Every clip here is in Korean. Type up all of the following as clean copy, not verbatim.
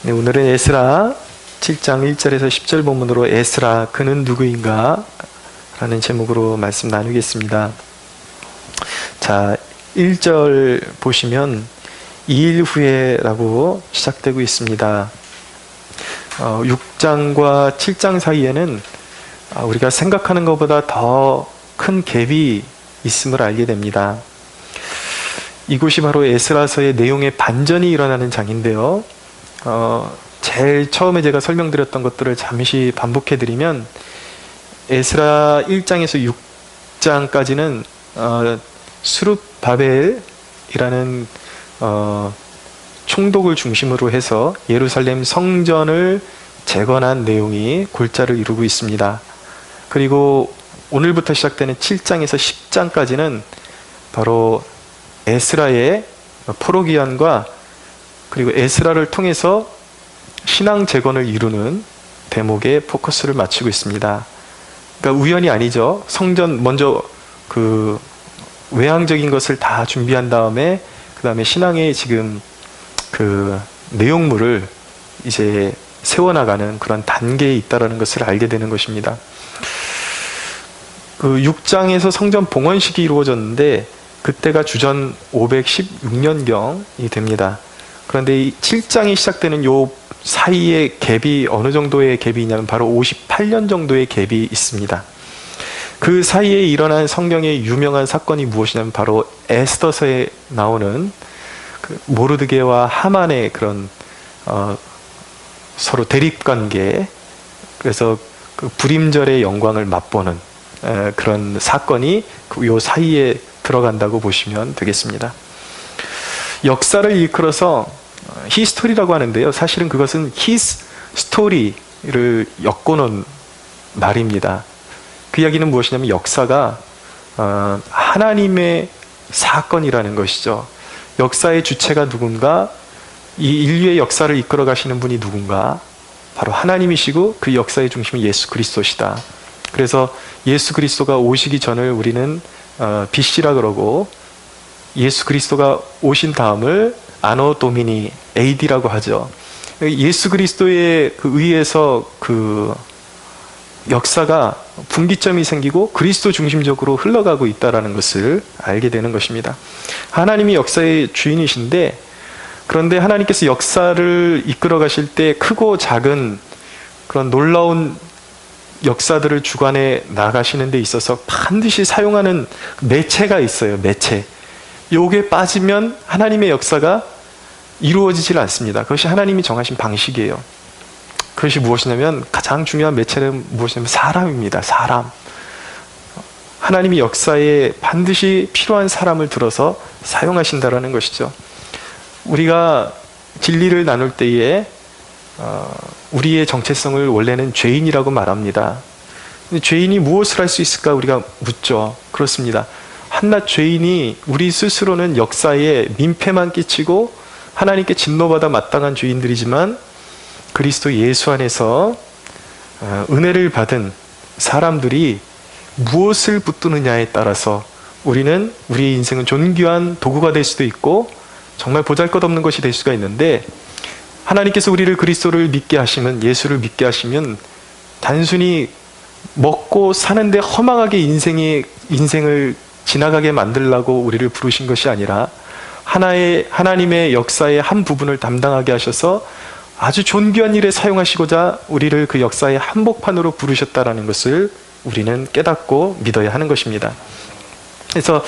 네, 오늘은 에스라 7장 1절에서 10절 본문으로 에스라 그는 누구인가? 라는 제목으로 말씀 나누겠습니다. 자, 1절 보시면 2일 후에 라고 시작되고 있습니다. 6장과 7장 사이에는 우리가 생각하는 것보다 더 큰 갭이 있음을 알게 됩니다. 이곳이 바로 에스라서의 내용의 반전이 일어나는 장인데요. 제일 처음에 제가 설명드렸던 것들을 잠시 반복해드리면 에스라 1장에서 6장까지는 수룹바벨이라는 총독을 중심으로 해서 예루살렘 성전을 재건한 내용이 골자를 이루고 있습니다. 그리고 오늘부터 시작되는 7장에서 10장까지는 바로 에스라의 포로기한과 그리고 에스라를 통해서 신앙 재건을 이루는 대목에 포커스를 맞추고 있습니다. 그러니까 우연이 아니죠. 성전 먼저 그 외향적인 것을 다 준비한 다음에 그 다음에 신앙의 지금 그 내용물을 이제 세워나가는 그런 단계에 있다는 것을 알게 되는 것입니다. 그 6장에서 성전 봉헌식이 이루어졌는데 그때가 주전 516년경이 됩니다. 그런데 이 7장이 시작되는 요 사이에 갭이 어느 정도의 갭이 있냐면 바로 58년 정도의 갭이 있습니다. 그 사이에 일어난 성경의 유명한 사건이 무엇이냐면 바로 에스더서에 나오는 그 모르드게와 하만의 그런 서로 대립관계, 그래서 그 불임절의 영광을 맛보는 그런 사건이 요 사이에 들어간다고 보시면 되겠습니다. 역사를 일컬어서 히스토리라고 하는데요. 사실은 그것은 히스 스토리를 엮어놓은 말입니다. 그 이야기는 무엇이냐면 역사가 하나님의 사건이라는 것이죠. 역사의 주체가 누군가, 이 인류의 역사를 이끌어 가시는 분이 누군가, 바로 하나님이시고 그 역사의 중심이 예수 그리스도시다. 그래서 예수 그리스도가 오시기 전을 우리는 BC라 그러고, 예수 그리스도가 오신 다음을 아노 도미니 AD라고 하죠. 예수 그리스도에 의해서 그 역사가 분기점이 생기고 그리스도 중심적으로 흘러가고 있다는 것을 알게 되는 것입니다. 하나님이 역사의 주인이신데, 그런데 하나님께서 역사를 이끌어 가실 때 크고 작은 그런 놀라운 역사들을 주관해 나가시는 데 있어서 반드시 사용하는 매체가 있어요. 매체. 요게 빠지면 하나님의 역사가 이루어지질 않습니다. 그것이 하나님이 정하신 방식이에요. 그것이 무엇이냐면 가장 중요한 매체는 무엇이냐면 사람입니다. 사람. 하나님이 역사에 반드시 필요한 사람을 들어서 사용하신다라는 것이죠. 우리가 진리를 나눌 때에 우리의 정체성을 원래는 죄인이라고 말합니다. 근데 죄인이 무엇을 할 수 있을까 우리가 묻죠. 그렇습니다. 한낱 죄인이 우리 스스로는 역사에 민폐만 끼치고 하나님께 진노받아 마땅한 죄인들이지만, 그리스도 예수 안에서 은혜를 받은 사람들이 무엇을 붙드느냐에 따라서 우리는 우리의 인생은 존귀한 도구가 될 수도 있고 정말 보잘것없는 것이 될 수가 있는데, 하나님께서 우리를 그리스도를 믿게 하시면, 예수를 믿게 하시면 단순히 먹고 사는데 허망하게 인생을 지나가게 만들려고 우리를 부르신 것이 아니라 하나님의 역사의 한 부분을 담당하게 하셔서 아주 존귀한 일에 사용하시고자 우리를 그 역사의 한복판으로 부르셨다라는 것을 우리는 깨닫고 믿어야 하는 것입니다. 그래서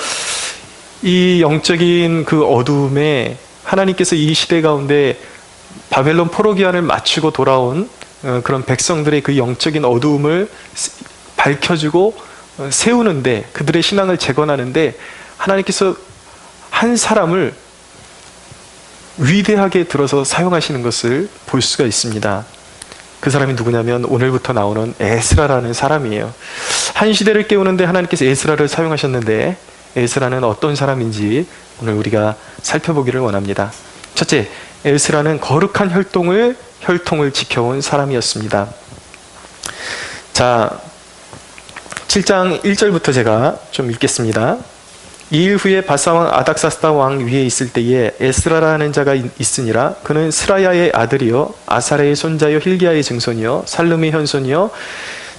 이 영적인 그 어두움에 하나님께서 이 시대 가운데 바벨론 포로기한을 마치고 돌아온 그런 백성들의 그 영적인 어두움을 밝혀주고 세우는데, 그들의 신앙을 재건하는데 하나님께서 한 사람을 위대하게 들어서 사용하시는 것을 볼 수가 있습니다. 그 사람이 누구냐면 오늘부터 나오는 에스라라는 사람이에요. 한 시대를 깨우는데 하나님께서 에스라를 사용하셨는데, 에스라는 어떤 사람인지 오늘 우리가 살펴보기를 원합니다. 첫째, 에스라는 거룩한 혈통을 지켜온 사람이었습니다. 자, 7장 1절부터 제가 좀 읽겠습니다. 2일 후에 바사왕 아닥사스다 왕 위에 있을 때에 에스라라는 자가 있으니라. 그는 스라야의 아들이요 아사랴의 손자요 hil기야의 증손이요 살룸의 현손이요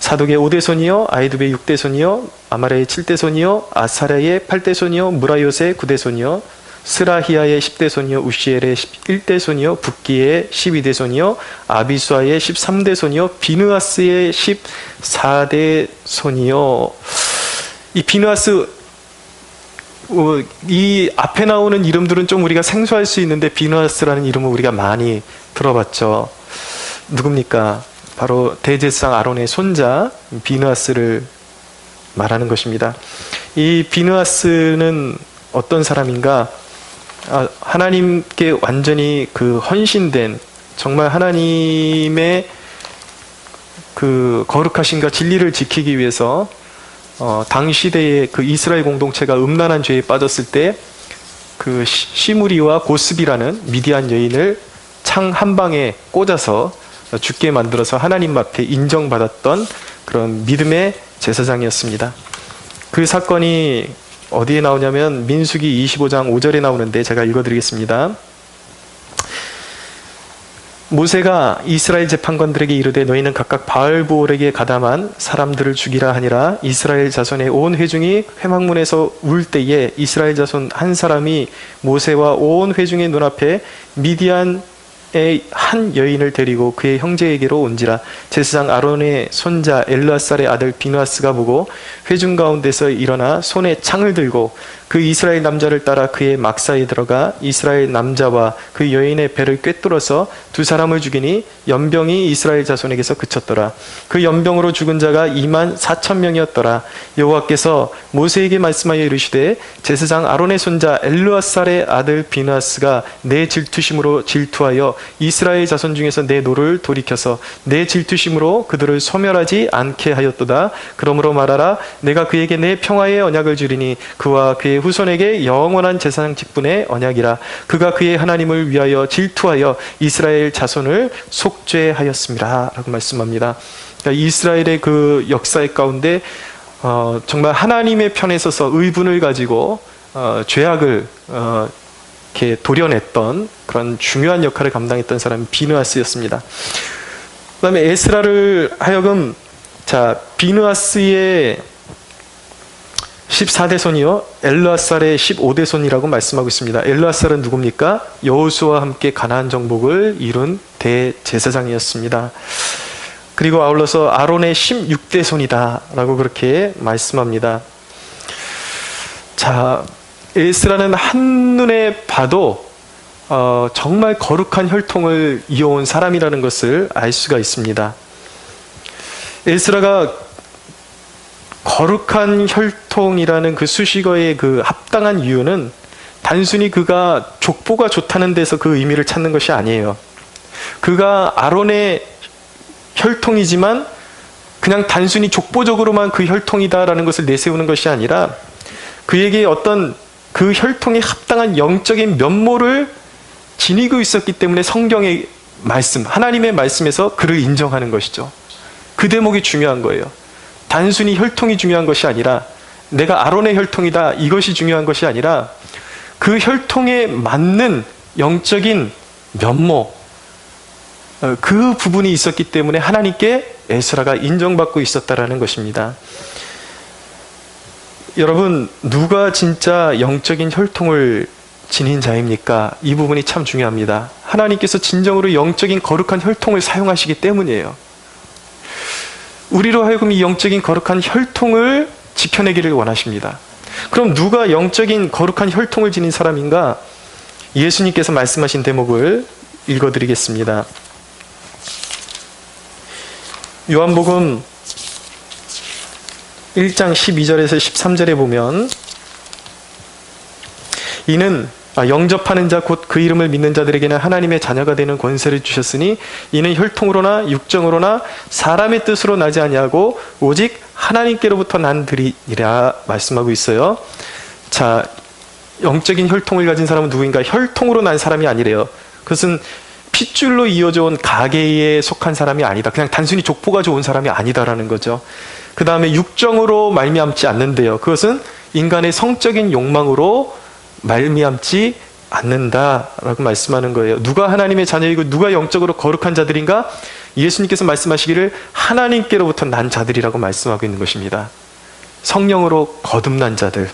사독의 5대손이요 아이두베의 6대손이요 아마랴의 7대손이요 아사랴의 8대손이요 무라요스의 9대손이요 스라히야의 10대손이요 우시엘의 11대손이요 붓기의 12대손이요 아비수아의 13대손이요 비느하스의 14대손이요. 이 비느하스, 이 앞에 나오는 이름들은 좀 우리가 생소할 수 있는데 비느하스라는 이름은 우리가 많이 들어봤죠. 누굽니까? 바로 대제사장 아론의 손자 비느하스를 말하는 것입니다. 이 비느하스는 어떤 사람인가? 하나님께 완전히 헌신된, 정말 하나님의 거룩하신가 진리를 지키기 위해서 당시대의 이스라엘 공동체가 음란한 죄에 빠졌을 때 시무리와 고스비라는 미디안 여인을 창 한 방에 꽂아서 죽게 만들어서 하나님 앞에 인정받았던 그런 믿음의 제사장이었습니다. 그 사건이 어디에 나오냐면 민수기 25장 5절에 나오는데 제가 읽어드리겠습니다. 모세가 이스라엘 재판관들에게 이르되 너희는 각각 바알보올에게 가담한 사람들을 죽이라 하니라. 이스라엘 자손의 온 회중이 회막문에서 울 때에 이스라엘 자손 한 사람이 모세와 온 회중의 눈앞에 미디안의 한 여인을 데리고 그의 형제에게로 온지라. 제사장 아론의 손자 엘르아살의 아들 비느하스가 보고 회중 가운데서 일어나 손에 창을 들고 그 이스라엘 남자를 따라 그의 막사에 들어가 이스라엘 남자와 그 여인의 배를 꿰뚫어서 두 사람을 죽이니 연병이 이스라엘 자손에게서 그쳤더라. 그 연병으로 죽은 자가 24,000명이었더라. 여호와께서 모세에게 말씀하여 이르시되 제사장 아론의 손자 엘르아살의 아들 비느하스가 내 질투심으로 질투하여 이스라엘 자손 중에서 내 노를 돌이켜서 내 질투심으로 그들을 소멸하지 않게 하였도다. 그러므로 말하라. 내가 그에게 내 평화의 언약을 주리니 그와 그의 후손에게 영원한 제사장 직분의 언약이라. 그가 그의 하나님을 위하여 질투하여 이스라엘 자손을 속죄하였습니다. 라고 말씀합니다. 그러니까 이스라엘의 그 역사의 가운데 정말 하나님의 편에 서서 의분을 가지고 죄악을 이렇게 도려냈던 그런 중요한 역할을 감당했던 사람이 비느하스였습니다. 그 다음에 에스라를 하여금 비느하스의 14대손이요 엘르아살의 15대손이라고 말씀하고 있습니다. 엘르아살은 누굽니까? 여호수아와 함께 가나안 정복을 이룬 대제사장이었습니다. 그리고 아울러서 아론의 16대손이다 라고 그렇게 말씀합니다. 에스라는 한눈에 봐도 정말 거룩한 혈통을 이어온 사람이라는 것을 알 수가 있습니다. 에스라가 거룩한 혈통이라는 그 수식어의 합당한 이유는 단순히 그가 족보가 좋다는 데서 그 의미를 찾는 것이 아니에요. 그가 아론의 혈통이지만 그냥 단순히 족보적으로만 그 혈통이다라는 것을 내세우는 것이 아니라 그에게 어떤 그 혈통에 합당한 영적인 면모를 지니고 있었기 때문에 성경의 말씀, 하나님의 말씀에서 그를 인정하는 것이죠. 그 대목이 중요한 거예요. 단순히 혈통이 중요한 것이 아니라 내가 아론의 혈통이다 이것이 중요한 것이 아니라 그 혈통에 맞는 영적인 면모, 그 부분이 있었기 때문에 하나님께 에스라가 인정받고 있었다라는 것입니다. 여러분, 누가 진짜 영적인 혈통을 지닌 자입니까? 이 부분이 참 중요합니다. 하나님께서 진정으로 영적인 거룩한 혈통을 사용하시기 때문이에요. 우리로 하여금 이 영적인 거룩한 혈통을 지켜내기를 원하십니다. 그럼 누가 영적인 거룩한 혈통을 지닌 사람인가? 예수님께서 말씀하신 대목을 읽어드리겠습니다. 요한복음 1장 12절에서 13절에 보면 이는 영접하는 자 곧 그 이름을 믿는 자들에게는 하나님의 자녀가 되는 권세를 주셨으니 이는 혈통으로나 육정으로나 사람의 뜻으로 나지 아니하고 오직 하나님께로부터 난들이라 말씀하고 있어요. 영적인 혈통을 가진 사람은 누구인가? 혈통으로 난 사람이 아니래요. 그것은 핏줄로 이어져 온 가계에 속한 사람이 아니다. 그냥 단순히 족보가 좋은 사람이 아니다라는 거죠. 그 다음에 육정으로 말미암지 않는데요. 그것은 인간의 성적인 욕망으로 말미암지 않는다라고 말씀하는 거예요. 누가 하나님의 자녀이고 누가 영적으로 거룩한 자들인가? 예수님께서 말씀하시기를 하나님께로부터 난 자들이라고 말씀하고 있는 것입니다. 성령으로 거듭난 자들.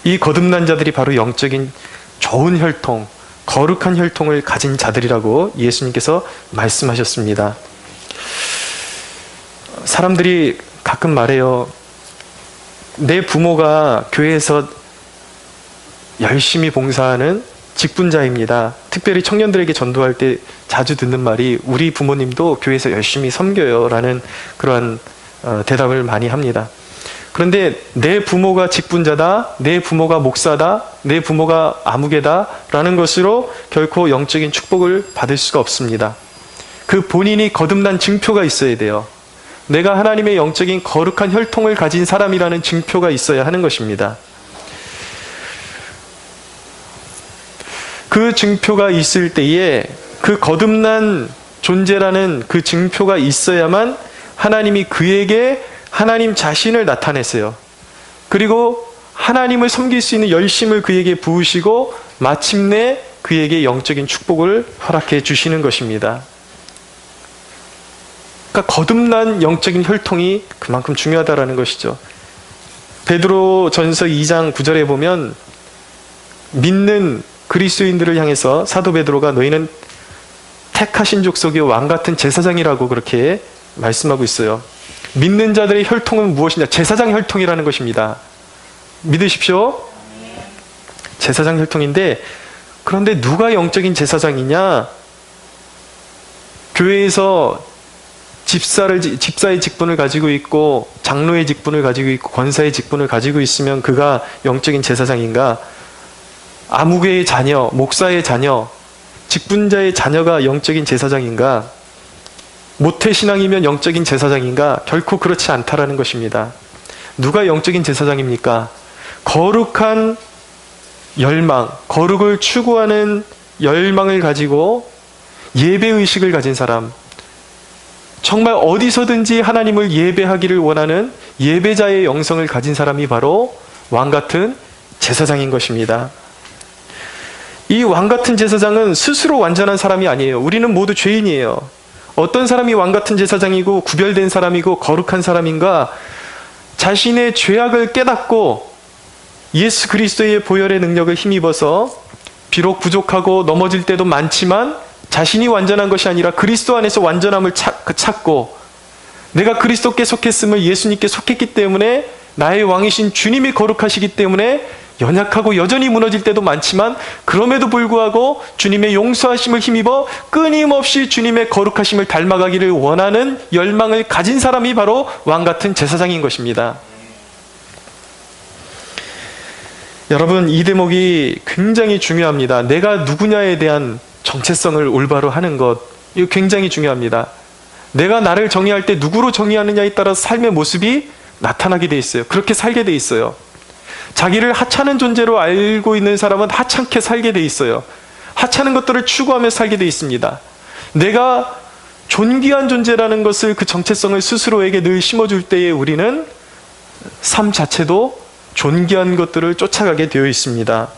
이 거듭난 자들이 바로 영적인 좋은 혈통, 거룩한 혈통을 가진 자들이라고 예수님께서 말씀하셨습니다. 사람들이 가끔 말해요. 내 부모가 교회에서 열심히 봉사하는 직분자입니다. 특별히 청년들에게 전도할 때 자주 듣는 말이 우리 부모님도 교회에서 열심히 섬겨요 라는 그러한 대답을 많이 합니다. 그런데 내 부모가 직분자다, 내 부모가 목사다, 내 부모가 아무개다 라는 것으로 결코 영적인 축복을 받을 수가 없습니다. 그 본인이 거듭난 증표가 있어야 돼요. 내가 하나님의 영적인 거룩한 혈통을 가진 사람이라는 증표가 있어야 하는 것입니다. 그 증표가 있을 때에 그 거듭난 존재라는 그 증표가 있어야만 하나님이 그에게 하나님 자신을 나타내세요. 그리고 하나님을 섬길 수 있는 열심을 그에게 부으시고 마침내 그에게 영적인 축복을 허락해 주시는 것입니다. 그러니까 거듭난 영적인 혈통이 그만큼 중요하다라는 것이죠. 베드로 전서 2장 9절에 보면 믿는 그리스도인들을 향해서 사도 베드로가 너희는 택하신 족속이요 왕 같은 제사장이라고 그렇게 말씀하고 있어요. 믿는 자들의 혈통은 무엇이냐? 제사장 혈통이라는 것입니다. 믿으십시오. 제사장 혈통인데, 그런데 누가 영적인 제사장이냐? 교회에서 집사의 직분을 가지고 있고 장로의 직분을 가지고 있고 권사의 직분을 가지고 있으면 그가 영적인 제사장인가? 아무개의 자녀, 목사의 자녀, 직분자의 자녀가 영적인 제사장인가? 모태신앙이면 영적인 제사장인가? 결코 그렇지 않다라는 것입니다. 누가 영적인 제사장입니까? 거룩한 열망, 거룩을 추구하는 열망을 가지고 예배의식을 가진 사람, 정말 어디서든지 하나님을 예배하기를 원하는 예배자의 영성을 가진 사람이 바로 왕같은 제사장인 것입니다. 이 왕같은 제사장은 스스로 완전한 사람이 아니에요. 우리는 모두 죄인이에요. 어떤 사람이 왕같은 제사장이고 구별된 사람이고 거룩한 사람인가? 자신의 죄악을 깨닫고 예수 그리스도의 보혈의 능력을 힘입어서 비록 부족하고 넘어질 때도 많지만 자신이 완전한 것이 아니라 그리스도 안에서 완전함을 찾고 내가 그리스도께 속했음을 예수님께 속했기 때문에 나의 왕이신 주님이 거룩하시기 때문에 연약하고 여전히 무너질 때도 많지만 그럼에도 불구하고 주님의 용서하심을 힘입어 끊임없이 주님의 거룩하심을 닮아가기를 원하는 열망을 가진 사람이 바로 왕같은 제사장인 것입니다. 여러분, 이 대목이 굉장히 중요합니다. 내가 누구냐에 대한 정체성을 올바로 하는 것, 이거 굉장히 중요합니다. 내가 나를 정의할 때 누구로 정의하느냐에 따라 삶의 모습이 나타나게 돼 있어요. 그렇게 살게 돼 있어요. 자기를 하찮은 존재로 알고 있는 사람은 하찮게 살게 돼 있어요. 하찮은 것들을 추구하며 살게 돼 있습니다. 내가 존귀한 존재라는 것을, 그 정체성을 스스로에게 늘 심어줄 때에 우리는 삶 자체도 존귀한 것들을 쫓아가게 되어 있습니다.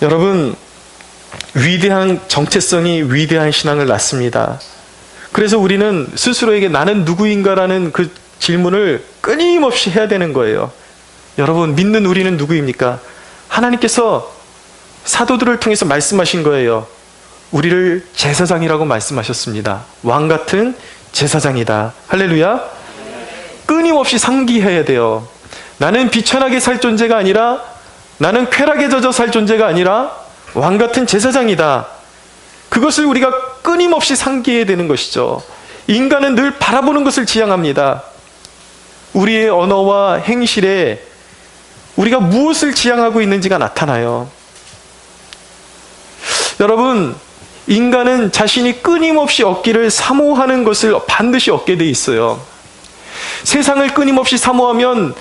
여러분, 위대한 정체성이 위대한 신앙을 낳습니다. 그래서 우리는 스스로에게 나는 누구인가라는 그 질문을 끊임없이 해야 되는 거예요. 여러분, 믿는 우리는 누구입니까? 하나님께서 사도들을 통해서 말씀하신 거예요. 우리를 제사장이라고 말씀하셨습니다. 왕 같은 제사장이다. 할렐루야. 끊임없이 상기해야 돼요. 나는 비천하게 살 존재가 아니라, 나는 쾌락에 젖어 살 존재가 아니라 왕 같은 제사장이다. 그것을 우리가 끊임없이 상기해야 되는 것이죠. 인간은 늘 바라보는 것을 지향합니다. 우리의 언어와 행실에 우리가 무엇을 지향하고 있는지가 나타나요. 여러분, 인간은 자신이 끊임없이 얻기를 사모하는 것을 반드시 얻게 돼 있어요. 세상을 끊임없이 사모하면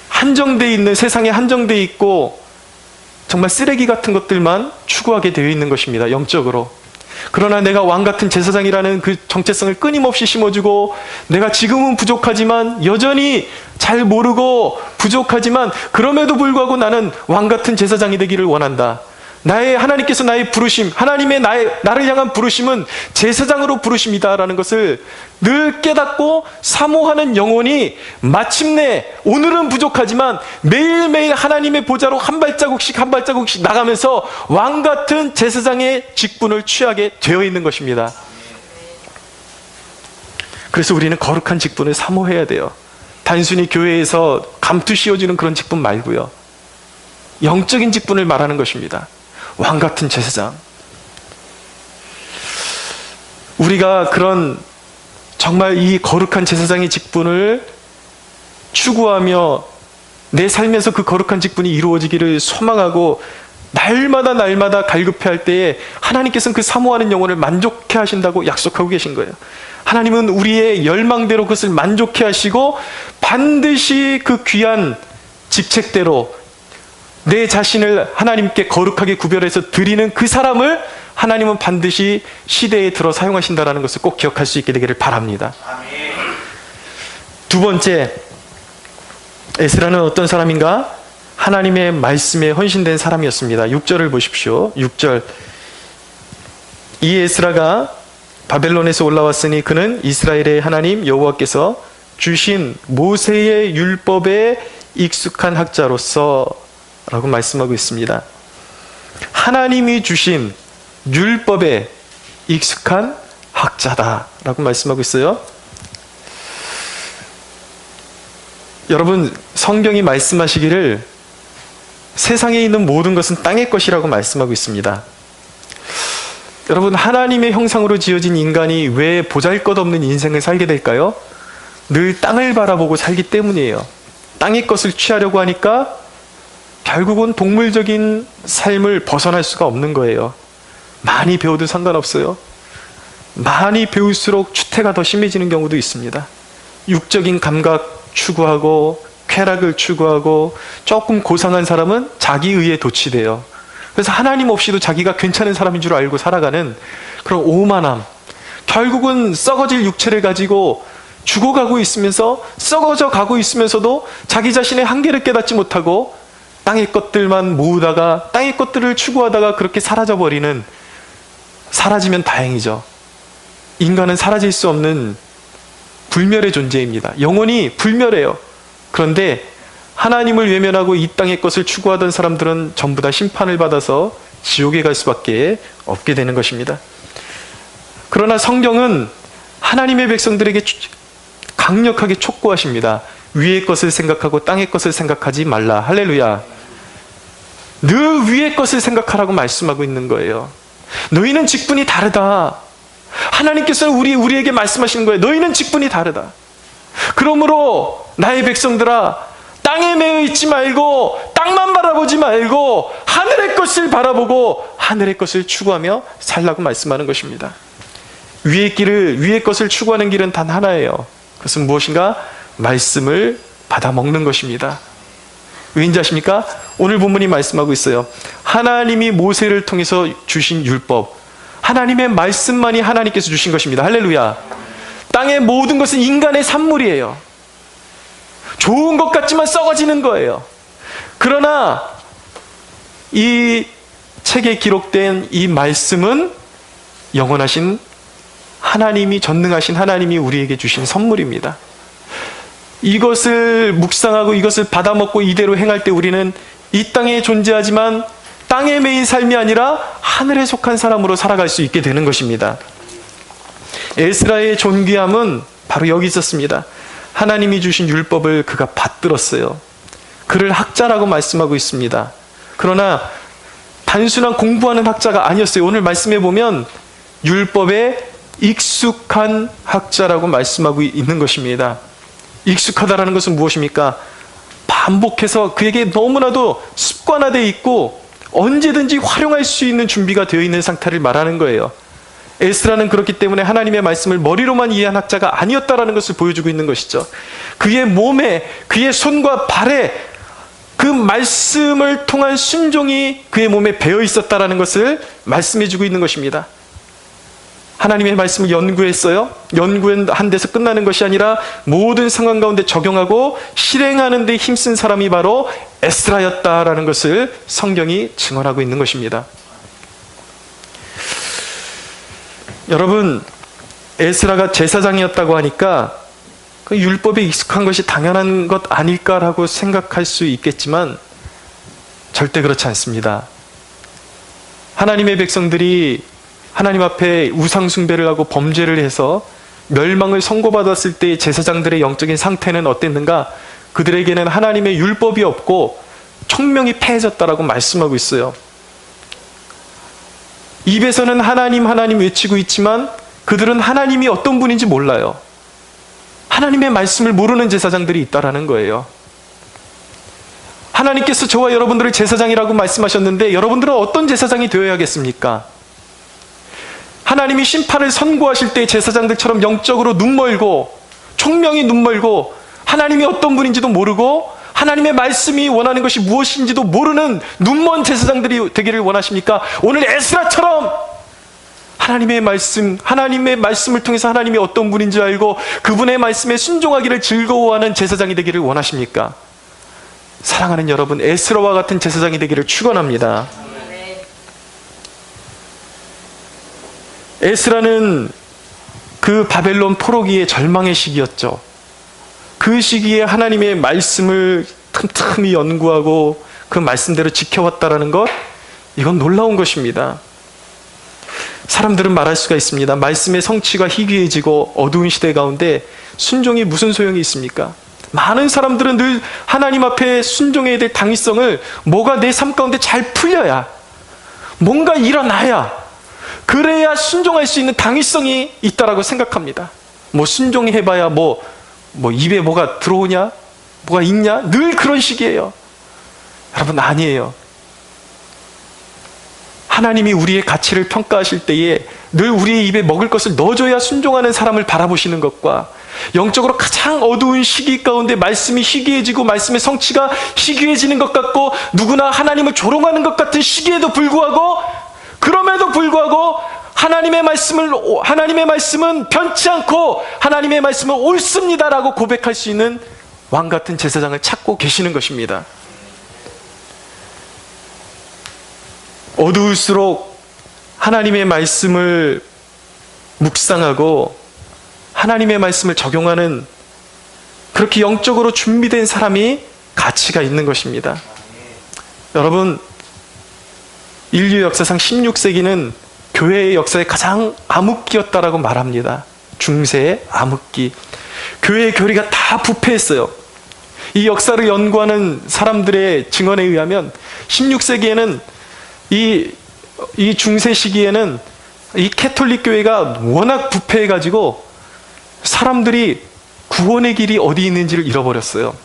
한정되어 있는, 세상에 한정되어 있고 정말 쓰레기 같은 것들만 추구하게 되어 있는 것입니다. 영적으로. 그러나 내가 왕같은 제사장이라는 그 정체성을 끊임없이 심어주고, 내가 지금은 부족하지만, 여전히 잘 모르고 부족하지만 그럼에도 불구하고 나는 왕같은 제사장이 되기를 원한다. 하나님께서 나의 부르심, 하나님의 나를 향한 부르심은 제사장으로 부르심이다라는 것을 늘 깨닫고 사모하는 영혼이 마침내 오늘은 부족하지만 매일매일 하나님의 보좌로 한 발자국씩 한 발자국씩 나가면서 왕같은 제사장의 직분을 취하게 되어 있는 것입니다. 그래서 우리는 거룩한 직분을 사모해야 돼요. 단순히 교회에서 감투 씌워주는 그런 직분 말고요. 영적인 직분을 말하는 것입니다. 왕같은 제사장. 우리가 그런 정말 이 거룩한 제사장의 직분을 추구하며 내 삶에서 그 거룩한 직분이 이루어지기를 소망하고 날마다 갈급해할 때에 하나님께서는 그 사모하는 영혼을 만족해 하신다고 약속하고 계신 거예요. 하나님은 우리의 열망대로 그것을 만족해 하시고 반드시 그 귀한 직책대로 내 자신을 하나님께 거룩하게 구별해서 드리는 그 사람을 하나님은 반드시 시대에 들어 사용하신다는 것을 꼭 기억할 수 있게 되기를 바랍니다. 두 번째, 에스라는 어떤 사람인가? 하나님의 말씀에 헌신된 사람이었습니다. 6절을 보십시오. 6절. 이 에스라가 바벨론에서 올라왔으니 그는 이스라엘의 하나님 여호와께서 주신 모세의 율법에 익숙한 학자로서 라고 말씀하고 있습니다. 하나님이 주신 율법에 익숙한 학자다 라고 말씀하고 있어요. 여러분, 성경이 말씀하시기를 세상에 있는 모든 것은 땅의 것이라고 말씀하고 있습니다. 여러분, 하나님의 형상으로 지어진 인간이 왜 보잘것없는 인생을 살게 될까요? 늘 땅을 바라보고 살기 때문이에요. 땅의 것을 취하려고 하니까 결국은 동물적인 삶을 벗어날 수가 없는 거예요. 많이 배워도 상관없어요. 많이 배울수록 추태가 더 심해지는 경우도 있습니다. 육적인 감각 추구하고 쾌락을 추구하고 조금 고상한 사람은 자기 의에 도취돼요. 그래서 하나님 없이도 자기가 괜찮은 사람인 줄 알고 살아가는 그런 오만함, 결국은 썩어질 육체를 가지고 죽어가고 있으면서 썩어져 가고 있으면서도 자기 자신의 한계를 깨닫지 못하고 땅의 것들만 모으다가 땅의 것들을 추구하다가 그렇게 사라져버리는, 사라지면 다행이죠. 인간은 사라질 수 없는 불멸의 존재입니다. 영원히 불멸해요. 그런데 하나님을 외면하고 이 땅의 것을 추구하던 사람들은 전부 다 심판을 받아서 지옥에 갈 수밖에 없게 되는 것입니다. 그러나 성경은 하나님의 백성들에게 강력하게 촉구하십니다. 위의 것을 생각하고 땅의 것을 생각하지 말라. 할렐루야. 늘 위의 것을 생각하라고 말씀하고 있는 거예요. 너희는 직분이 다르다. 하나님께서는 우리에게 말씀하시는 거예요. 너희는 직분이 다르다. 그러므로 나의 백성들아, 땅에 매여 있지 말고 땅만 바라보지 말고 하늘의 것을 바라보고 하늘의 것을 추구하며 살라고 말씀하는 것입니다. 위의 것을 추구하는 길은 단 하나예요. 그것은 무엇인가? 말씀을 받아 먹는 것입니다. 왜인지 아십니까? 오늘 본문이 말씀하고 있어요. 하나님이 모세를 통해서 주신 율법, 하나님의 말씀만이 하나님께서 주신 것입니다. 할렐루야. 땅의 모든 것은 인간의 산물이에요. 좋은 것 같지만 썩어지는 거예요. 그러나 이 책에 기록된 이 말씀은 영원하신 하나님이, 전능하신 하나님이 우리에게 주신 선물입니다. 이것을 묵상하고 이것을 받아먹고 이대로 행할 때 우리는 이 땅에 존재하지만 땅에 매인 삶이 아니라 하늘에 속한 사람으로 살아갈 수 있게 되는 것입니다. 에스라의 존귀함은 바로 여기 있었습니다. 하나님이 주신 율법을 그가 받들었어요. 그를 학자라고 말씀하고 있습니다. 그러나 단순한 공부하는 학자가 아니었어요. 오늘 말씀해 보면 율법에 익숙한 학자라고 말씀하고 있는 것입니다. 익숙하다라는 것은 무엇입니까? 반복해서 그에게 너무나도 습관화되어 있고 언제든지 활용할 수 있는 준비가 되어 있는 상태를 말하는 거예요. 에스라는 그렇기 때문에 하나님의 말씀을 머리로만 이해한 학자가 아니었다라는 것을 보여주고 있는 것이죠. 그의 몸에, 그의 손과 발에 그 말씀을 통한 순종이 그의 몸에 배어 있었다라는 것을 말씀해주고 있는 것입니다. 하나님의 말씀을 연구했어요. 연구한 데서 끝나는 것이 아니라 모든 상황 가운데 적용하고 실행하는 데 힘쓴 사람이 바로 에스라였다라는 것을 성경이 증언하고 있는 것입니다. 여러분, 에스라가 제사장이었다고 하니까 그 율법에 익숙한 것이 당연한 것 아닐까라고 생각할 수 있겠지만 절대 그렇지 않습니다. 하나님의 백성들이 하나님 앞에 우상 숭배를 하고 범죄를 해서 멸망을 선고받았을 때 제사장들의 영적인 상태는 어땠는가? 그들에게는 하나님의 율법이 없고 총명이 패해졌다라고 말씀하고 있어요. 입에서는 하나님 하나님 외치고 있지만 그들은 하나님이 어떤 분인지 몰라요. 하나님의 말씀을 모르는 제사장들이 있다라는 거예요. 하나님께서 저와 여러분들을 제사장이라고 말씀하셨는데 여러분들은 어떤 제사장이 되어야겠습니까? 하나님이 심판을 선고하실 때 제사장들처럼 영적으로 눈멀고 총명이 눈멀고 하나님이 어떤 분인지도 모르고 하나님의 말씀이 원하는 것이 무엇인지도 모르는 눈먼 제사장들이 되기를 원하십니까? 오늘 에스라처럼 하나님의 말씀을 통해서 하나님이 어떤 분인지 알고 그분의 말씀에 순종하기를 즐거워하는 제사장이 되기를 원하십니까? 사랑하는 여러분, 에스라와 같은 제사장이 되기를 축원합니다. 에스라는 그 바벨론 포로기의 절망의 시기였죠. 그 시기에 하나님의 말씀을 틈틈이 연구하고 그 말씀대로 지켜왔다라는 것, 이건 놀라운 것입니다. 사람들은 말할 수가 있습니다. 말씀의 성취가 희귀해지고 어두운 시대 가운데 순종이 무슨 소용이 있습니까? 많은 사람들은 늘 하나님 앞에 순종해야 될 당위성을 뭐가 내 삶 가운데 잘 풀려야, 뭔가 일어나야, 그래야 순종할 수 있는 당위성이 있다라고 생각합니다. 뭐 순종해봐야 뭐 입에 뭐가 들어오냐? 뭐가 있냐? 늘 그런 식이에요. 여러분, 아니에요. 하나님이 우리의 가치를 평가하실 때에 늘 우리의 입에 먹을 것을 넣어줘야 순종하는 사람을 바라보시는 것과 영적으로 가장 어두운 시기 가운데 말씀이 희귀해지고 말씀의 성취가 희귀해지는 것 같고 누구나 하나님을 조롱하는 것 같은 시기에도 불구하고, 그럼에도 불구하고 하나님의 말씀은 변치 않고 하나님의 말씀은 옳습니다라고 고백할 수 있는 왕 같은 제사장을 찾고 계시는 것입니다. 어두울수록 하나님의 말씀을 묵상하고 하나님의 말씀을 적용하는 그렇게 영적으로 준비된 사람이 가치가 있는 것입니다. 여러분, 인류 역사상 16세기는 교회의 역사의 가장 암흑기였다라고 말합니다. 중세의 암흑기. 교회의 교리가 다 부패했어요. 이 역사를 연구하는 사람들의 증언에 의하면 16세기에는 이 중세 시기에는 이 캐톨릭 교회가 워낙 부패해가지고 사람들이 구원의 길이 어디 있는지를 잃어버렸어요.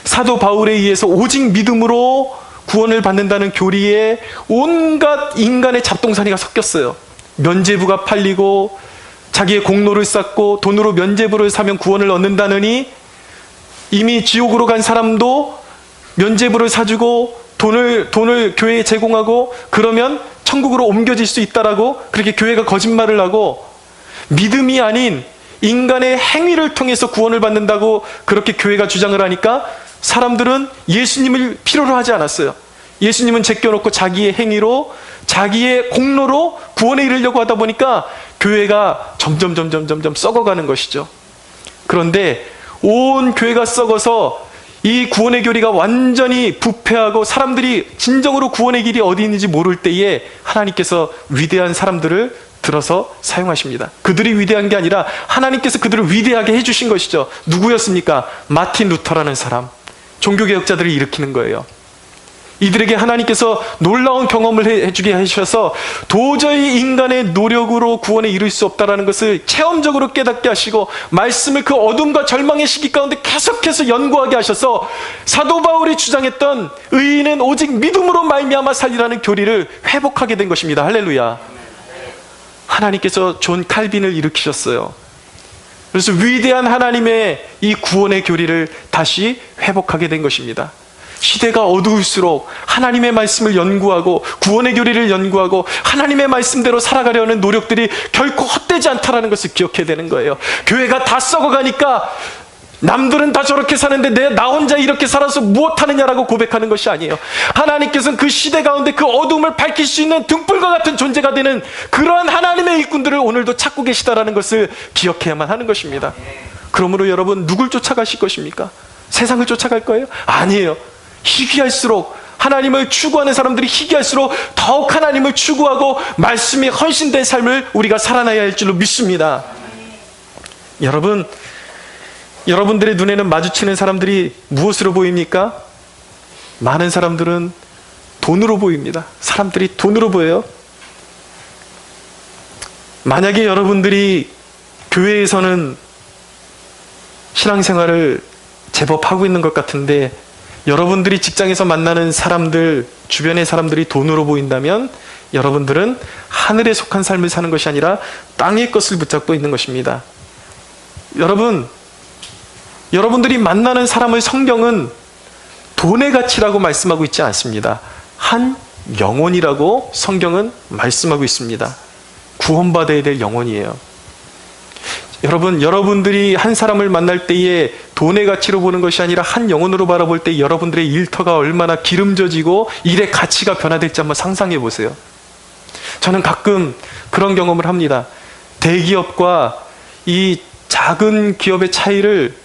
사도 바울에 의해서 오직 믿음으로 구원을 받는다는 교리에 온갖 인간의 잡동사니가 섞였어요. 면죄부가 팔리고 자기의 공로를 쌓고 돈으로 면죄부를 사면 구원을 얻는다느니 이미 지옥으로 간 사람도 면죄부를 사주고 돈을 교회에 제공하고 그러면 천국으로 옮겨질 수 있다라고 그렇게 교회가 거짓말을 하고 믿음이 아닌 인간의 행위를 통해서 구원을 받는다고 그렇게 교회가 주장을 하니까 사람들은 예수님을 필요로 하지 않았어요. 예수님은 제껴놓고 자기의 행위로 자기의 공로로 구원에 이르려고 하다 보니까 교회가 점점 썩어가는 것이죠. 그런데 온 교회가 썩어서 이 구원의 교리가 완전히 부패하고 사람들이 진정으로 구원의 길이 어디 있는지 모를 때에 하나님께서 위대한 사람들을 들어서 사용하십니다. 그들이 위대한 게 아니라 하나님께서 그들을 위대하게 해주신 것이죠. 누구였습니까? 마틴 루터라는 사람. 종교개혁자들을 일으키는 거예요. 이들에게 하나님께서 놀라운 경험을 해주게 하셔서 도저히 인간의 노력으로 구원에 이를 수 없다는 것을 체험적으로 깨닫게 하시고 말씀을 그 어둠과 절망의 시기 가운데 계속해서 연구하게 하셔서 사도 바울이 주장했던 의인은 오직 믿음으로 말미암아 살리라는 교리를 회복하게 된 것입니다. 할렐루야. 하나님께서 존 칼빈을 일으키셨어요. 그래서 위대한 하나님의 이 구원의 교리를 다시 회복하게 된 것입니다. 시대가 어두울수록 하나님의 말씀을 연구하고 구원의 교리를 연구하고 하나님의 말씀대로 살아가려는 노력들이 결코 헛되지 않다라는 것을 기억해야 되는 거예요. 교회가 다 썩어가니까 남들은 다 저렇게 사는데 나 혼자 이렇게 살아서 무엇하느냐라고 고백하는 것이 아니에요. 하나님께서는 그 시대 가운데 그 어둠을 밝힐 수 있는 등불과 같은 존재가 되는 그러한 하나님의 일꾼들을 오늘도 찾고 계시다라는 것을 기억해야만 하는 것입니다. 그러므로 여러분, 누굴 쫓아가실 것입니까? 세상을 쫓아갈 거예요? 아니에요. 희귀할수록, 하나님을 추구하는 사람들이 희귀할수록 더욱 하나님을 추구하고 말씀이 헌신된 삶을 우리가 살아나야 할 줄로 믿습니다. 여러분, 여러분들의 눈에는 마주치는 사람들이 무엇으로 보입니까? 많은 사람들은 돈으로 보입니다. 사람들이 돈으로 보여요. 만약에 여러분들이 교회에서는 신앙생활을 제법 하고 있는 것 같은데 여러분들이 직장에서 만나는 사람들, 주변의 사람들이 돈으로 보인다면 여러분들은 하늘에 속한 삶을 사는 것이 아니라 땅의 것을 붙잡고 있는 것입니다. 여러분들이 만나는 사람의 성경은 돈의 가치라고 말씀하고 있지 않습니다. 한 영혼이라고 성경은 말씀하고 있습니다. 구원받아야 될 영혼이에요. 여러분들이 한 사람을 만날 때에 돈의 가치로 보는 것이 아니라 한 영혼으로 바라볼 때 여러분들의 일터가 얼마나 기름져지고 일의 가치가 변화될지 한번 상상해 보세요. 저는 가끔 그런 경험을 합니다. 대기업과 이 작은 기업의 차이를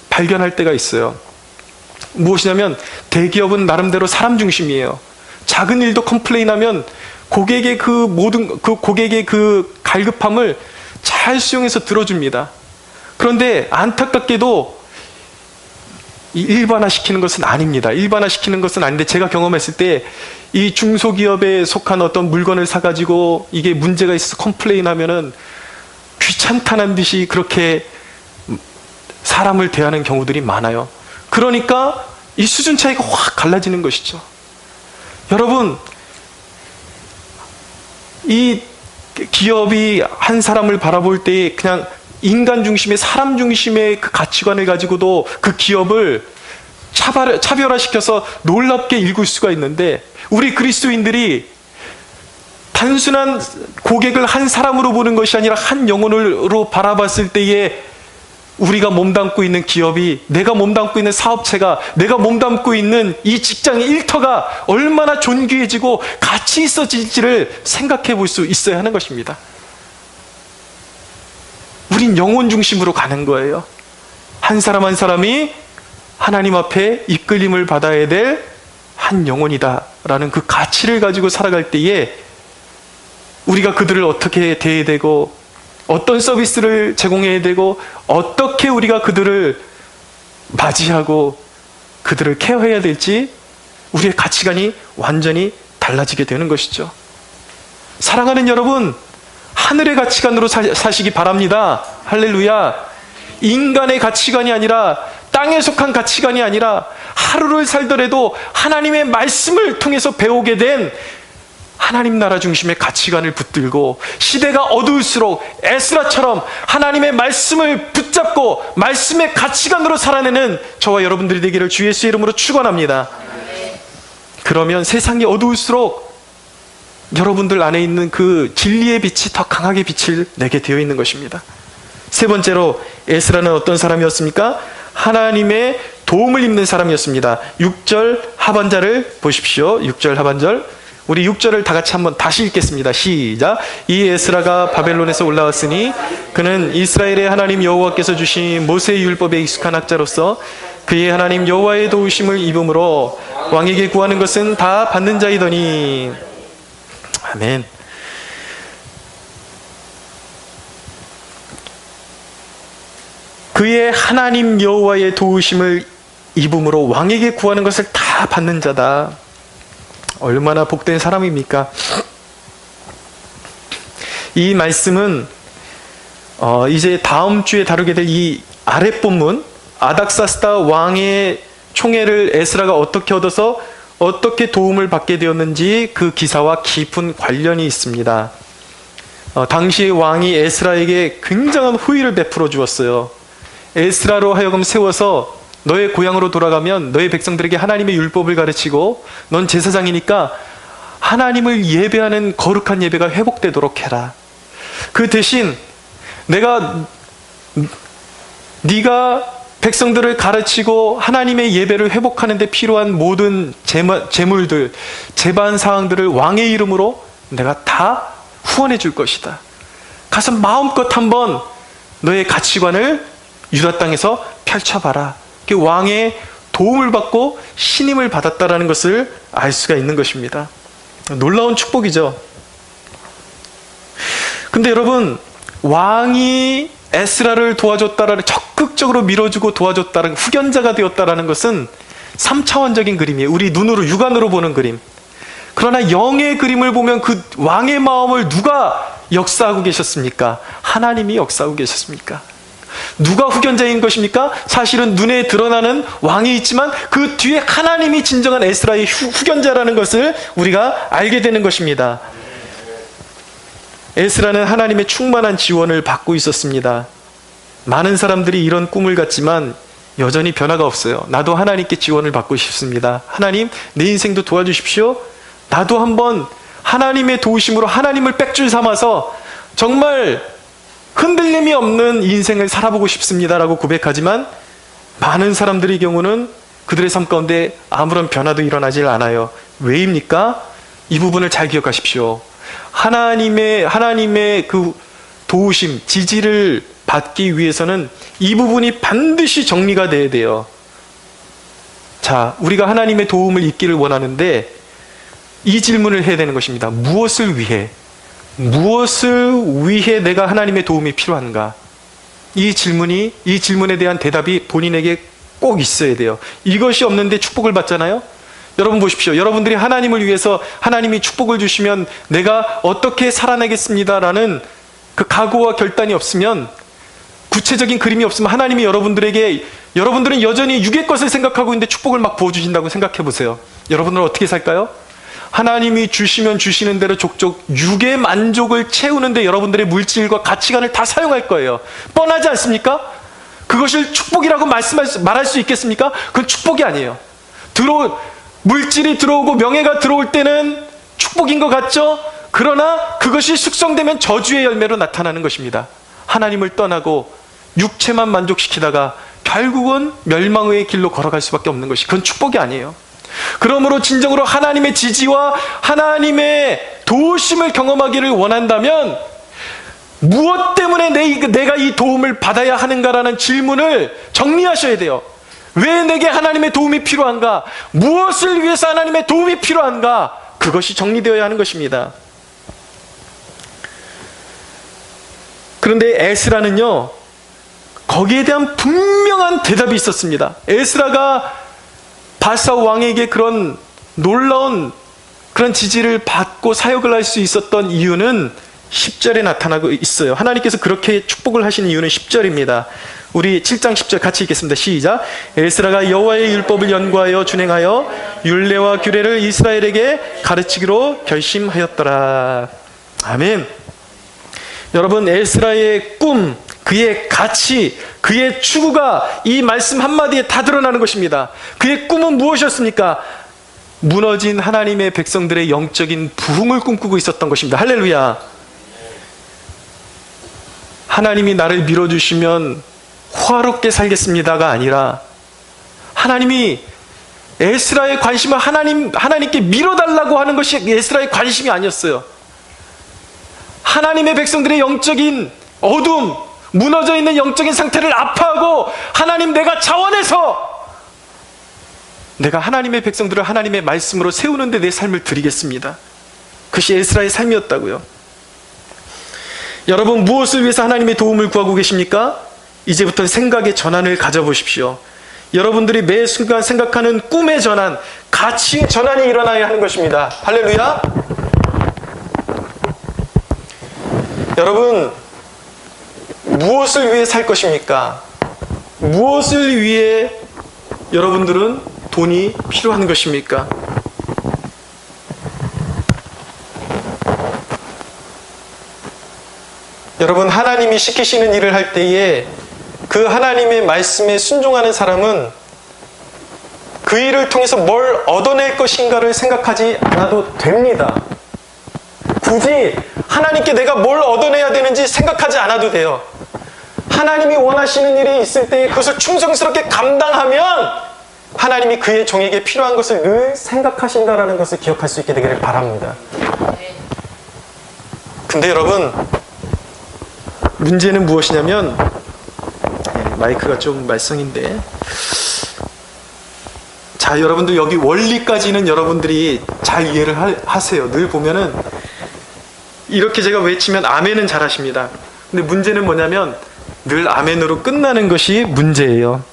발견할 때가 있어요. 무엇이냐면 대기업은 나름대로 사람 중심이에요. 작은 일도 컴플레인하면 고객의 고객의 그 갈급함을 잘 수용해서 들어줍니다. 그런데 안타깝게도 일반화시키는 것은 아닙니다. 일반화시키는 것은 아닌데 제가 경험했을 때 이 중소기업에 속한 어떤 물건을 사가지고 이게 문제가 있어서 컴플레인하면은 귀찮다는 듯이 그렇게 사람을 대하는 경우들이 많아요. 그러니까 이 수준 차이가 확 갈라지는 것이죠. 여러분, 이 기업이 한 사람을 바라볼 때 그냥 인간 중심의, 사람 중심의 그 가치관을 가지고도 그 기업을 차별화시켜서 놀랍게 읽을 수가 있는데, 우리 그리스도인들이 단순한 고객을 한 사람으로 보는 것이 아니라 한 영혼으로 바라봤을 때에 우리가 몸담고 있는 기업이, 내가 몸담고 있는 사업체가, 내가 몸담고 있는 이 직장의 일터가 얼마나 존귀해지고 가치 있어질지를 생각해 볼 수 있어야 하는 것입니다. 우린 영혼 중심으로 가는 거예요. 한 사람 한 사람이 하나님 앞에 이끌림을 받아야 될 한 영혼이다라는 그 가치를 가지고 살아갈 때에 우리가 그들을 어떻게 대해야 되고 어떤 서비스를 제공해야 되고 어떻게 우리가 그들을 맞이하고 그들을 케어해야 될지 우리의 가치관이 완전히 달라지게 되는 것이죠. 사랑하는 여러분, 하늘의 가치관으로 사시기 바랍니다. 할렐루야. 인간의 가치관이 아니라, 땅에 속한 가치관이 아니라 하루를 살더라도 하나님의 말씀을 통해서 배우게 된 하나님 나라 중심의 가치관을 붙들고 시대가 어두울수록 에스라처럼 하나님의 말씀을 붙잡고 말씀의 가치관으로 살아내는 저와 여러분들이 되기를 주 예수의 이름으로 축원합니다. 그러면 세상이 어두울수록 여러분들 안에 있는 그 진리의 빛이 더 강하게 빛을 내게 되어 있는 것입니다. 세 번째로 에스라는 어떤 사람이었습니까? 하나님의 도움을 입는 사람이었습니다. 6절 하반절을 보십시오. 6절 하반절. 우리 6절을 다 같이 한번 다시 읽겠습니다. 시작. 이 에스라가 바벨론에서 올라왔으니 그는 이스라엘의 하나님 여호와께서 주신 모세의 율법에 익숙한 학자로서 그의 하나님 여호와의 도우심을 입음으로 왕에게 구하는 것은 다 받는 자이더니. 아멘. 그의 하나님 여호와의 도우심을 입음으로 왕에게 구하는 것을 다 받는 자다. 얼마나 복된 사람입니까? 이 말씀은 이제 다음 주에 다루게 될 이 아랫본문, 아닥사스다 왕의 총애를 에스라가 어떻게 얻어서 어떻게 도움을 받게 되었는지 그 기사와 깊은 관련이 있습니다. 당시 왕이 에스라에게 굉장한 후의를 베풀어 주었어요. 에스라로 하여금 세워서 너의 고향으로 돌아가면 너의 백성들에게 하나님의 율법을 가르치고 넌 제사장이니까 하나님을 예배하는 거룩한 예배가 회복되도록 해라. 그 대신 네가 백성들을 가르치고 하나님의 예배를 회복하는 데 필요한 모든 재물들, 재반 사항들을 왕의 이름으로 내가 다 후원해 줄 것이다. 가서 마음껏 한번 너의 가치관을 유다 땅에서 펼쳐봐라. 왕의 도움을 받고 신임을 받았다라는 것을 알 수가 있는 것입니다. 놀라운 축복이죠. 근데 여러분, 왕이 에스라를 도와줬다라는, 적극적으로 밀어주고 도와줬다라는, 후견자가 되었다라는 것은 3차원적인 그림이에요. 우리 눈으로, 육안으로 보는 그림. 그러나 영의 그림을 보면 그 왕의 마음을 누가 역사하고 계셨습니까? 하나님이 역사하고 계셨습니까? 누가 후견자인 것입니까? 사실은 눈에 드러나는 왕이 있지만 그 뒤에 하나님이 진정한 에스라의 후견자라는 것을 우리가 알게 되는 것입니다. 에스라는 하나님의 충만한 지원을 받고 있었습니다. 많은 사람들이 이런 꿈을 갖지만 여전히 변화가 없어요. 나도 하나님께 지원을 받고 싶습니다. 하나님, 내 인생도 도와주십시오. 나도 한번 하나님의 도우심으로 하나님을 빽줄 삼아서 정말 흔들림이 없는 인생을 살아보고 싶습니다라고 고백하지만 많은 사람들의 경우는 그들의 삶 가운데 아무런 변화도 일어나질 않아요. 왜입니까? 이 부분을 잘 기억하십시오. 하나님의 그 도우심, 지지를 받기 위해서는 이 부분이 반드시 정리가 돼야 돼요. 자, 우리가 하나님의 도움을 잊기를 원하는데 이 질문을 해야 되는 것입니다. 무엇을 위해 내가 하나님의 도움이 필요한가? 이 질문에 대한 대답이 본인에게 꼭 있어야 돼요. 이것이 없는데 축복을 받잖아요? 여러분 보십시오. 여러분들이 하나님을 위해서 하나님이 축복을 주시면 내가 어떻게 살아내겠습니다라는 그 각오와 결단이 없으면, 구체적인 그림이 없으면 하나님이 여러분들은 여전히 육의 것을 생각하고 있는데 축복을 막 부어주신다고 생각해 보세요. 여러분들은 어떻게 살까요? 하나님이 주시면 주시는 대로 족족 육의 만족을 채우는데 여러분들의 물질과 가치관을 다 사용할 거예요. 뻔하지 않습니까? 그것을 축복이라고 말할 수 있겠습니까? 그건 축복이 아니에요. 물질이 들어오고 명예가 들어올 때는 축복인 것 같죠? 그러나 그것이 숙성되면 저주의 열매로 나타나는 것입니다. 하나님을 떠나고 육체만 만족시키다가 결국은 멸망의 길로 걸어갈 수밖에 없는 것이, 그건 축복이 아니에요. 그러므로 진정으로 하나님의 지지와 하나님의 도우심을 경험하기를 원한다면 무엇 때문에 내가 이 도움을 받아야 하는가라는 질문을 정리하셔야 돼요. 왜 내게 하나님의 도움이 필요한가? 무엇을 위해서 하나님의 도움이 필요한가? 그것이 정리되어야 하는 것입니다. 그런데 에스라는요, 거기에 대한 분명한 대답이 있었습니다. 에스라가 바사 왕에게 그런 놀라운 그런 지지를 받고 사역을 할 수 있었던 이유는 10절에 나타나고 있어요. 하나님께서 그렇게 축복을 하시는 이유는 10절입니다. 우리 7장 10절 같이 읽겠습니다. 시작. 에스라가 여호와의 율법을 연구하여 준행하여 율례와 규례를 이스라엘에게 가르치기로 결심하였더라. 아멘. 여러분, 에스라의 꿈, 그의 가치, 그의 추구가 이 말씀 한마디에 다 드러나는 것입니다. 그의 꿈은 무엇이었습니까? 무너진 하나님의 백성들의 영적인 부흥을 꿈꾸고 있었던 것입니다. 할렐루야. 하나님이 나를 밀어주시면 화롭게 살겠습니다가 아니라, 하나님이 에스라의 관심을 하나님께 밀어달라고 하는 것이 에스라의 관심이 아니었어요. 하나님의 백성들의 영적인 어둠, 무너져 있는 영적인 상태를 아파하고, 하나님, 내가 자원해서 내가 하나님의 백성들을 하나님의 말씀으로 세우는데 내 삶을 드리겠습니다. 그것이 에스라의 삶이었다고요. 여러분, 무엇을 위해서 하나님의 도움을 구하고 계십니까? 이제부터 생각의 전환을 가져보십시오. 여러분들이 매 순간 생각하는 꿈의 전환, 가치의 전환이 일어나야 하는 것입니다. 할렐루야. 여러분, 무엇을 위해 살 것입니까? 무엇을 위해 여러분들은 돈이 필요한 것입니까? 여러분, 하나님이 시키시는 일을 할 때에 그 하나님의 말씀에 순종하는 사람은 그 일을 통해서 뭘 얻어낼 것인가를 생각하지 않아도 됩니다. 굳이 하나님께 내가 뭘 얻어내야 되는지 생각하지 않아도 돼요. 하나님이 원하시는 일이 있을 때 그것을 충성스럽게 감당하면 하나님이 그의 종에게 필요한 것을 늘 생각하신다라는 것을 기억할 수 있게 되기를 바랍니다. 근데 여러분, 문제는 무엇이냐면, 마이크가 좀 말썽인데, 자, 여러분들 여기 원리까지는 여러분들이 잘 이해를 하세요. 늘 보면은 이렇게 제가 외치면 아멘은 잘하십니다. 근데 문제는 뭐냐면 늘 아멘으로 끝나는 것이 문제예요.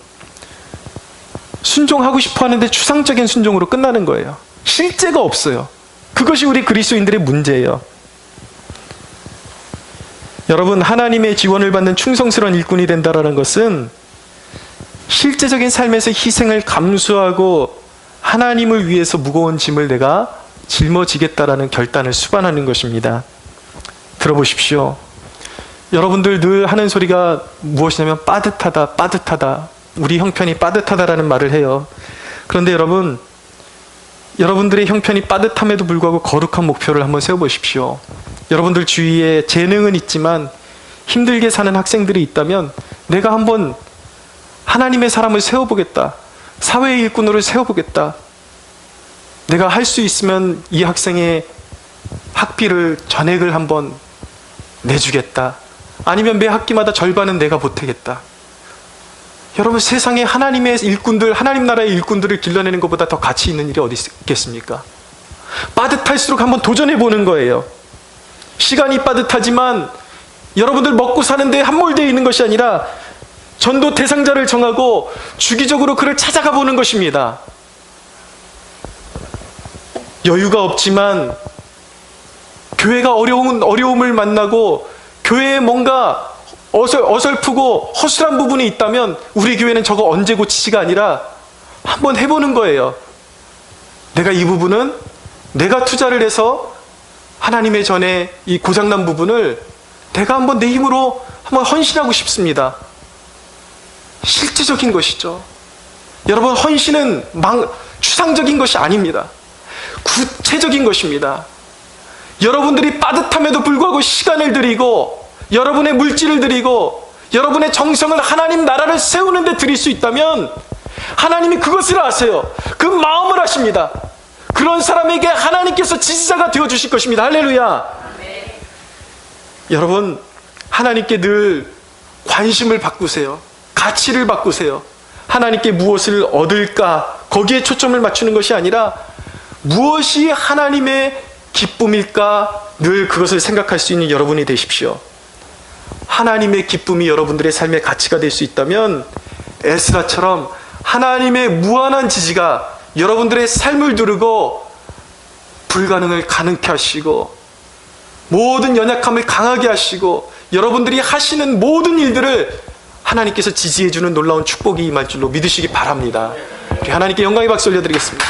순종하고 싶어 하는데 추상적인 순종으로 끝나는 거예요. 실제가 없어요. 그것이 우리 그리스도인들의 문제예요. 여러분, 하나님의 지원을 받는 충성스러운 일꾼이 된다는 것은 실제적인 삶에서 희생을 감수하고 하나님을 위해서 무거운 짐을 내가 짊어지겠다라는 결단을 수반하는 것입니다. 들어보십시오. 여러분들 늘 하는 소리가 무엇이냐면 빠듯하다, 빠듯하다. 우리 형편이 빠듯하다라는 말을 해요. 그런데 여러분, 여러분들의 형편이 빠듯함에도 불구하고 거룩한 목표를 한번 세워보십시오. 여러분들 주위에 재능은 있지만 힘들게 사는 학생들이 있다면 내가 한번 하나님의 사람을 세워보겠다. 사회의 일꾼으로 세워보겠다. 내가 할 수 있으면 이 학생의 학비를 전액을 한번 내주겠다. 아니면 매 학기마다 절반은 내가 보태겠다. 여러분, 세상에 하나님의 일꾼들, 하나님 나라의 일꾼들을 길러내는 것보다 더 가치 있는 일이 어디 있겠습니까? 빠듯할수록 한번 도전해보는 거예요. 시간이 빠듯하지만 여러분들 먹고 사는데 함몰되어 있는 것이 아니라 전도 대상자를 정하고 주기적으로 그를 찾아가 보는 것입니다. 여유가 없지만 교회가 어려움을 만나고 교회에 뭔가 어설프고 허술한 부분이 있다면 우리 교회는 저거 언제 고치지가 아니라 한번 해보는 거예요. 내가 이 부분은 내가 투자를 해서 하나님의 전에 이 고장난 부분을 내가 한번 내 힘으로 한번 헌신하고 싶습니다. 실제적인 것이죠. 여러분, 헌신은 추상적인 것이 아닙니다. 구체적인 것입니다. 여러분들이 빠듯함에도 불구하고 시간을 들이고 여러분의 물질을 들이고 여러분의 정성을 하나님 나라를 세우는 데 드릴 수 있다면 하나님이 그것을 아세요. 그 마음을 아십니다. 그런 사람에게 하나님께서 지지자가 되어주실 것입니다. 할렐루야. 네. 여러분, 하나님께 늘 관심을 바꾸세요. 가치를 바꾸세요. 하나님께 무엇을 얻을까 거기에 초점을 맞추는 것이 아니라 무엇이 하나님의 기쁨일까 늘 그것을 생각할 수 있는 여러분이 되십시오. 하나님의 기쁨이 여러분들의 삶의 가치가 될 수 있다면 에스라처럼 하나님의 무한한 지지가 여러분들의 삶을 두르고 불가능을 가능케 하시고 모든 연약함을 강하게 하시고 여러분들이 하시는 모든 일들을 하나님께서 지지해 주는 놀라운 축복이 임할 줄로 믿으시기 바랍니다. 우리 하나님께 영광의 박수 올려드리겠습니다.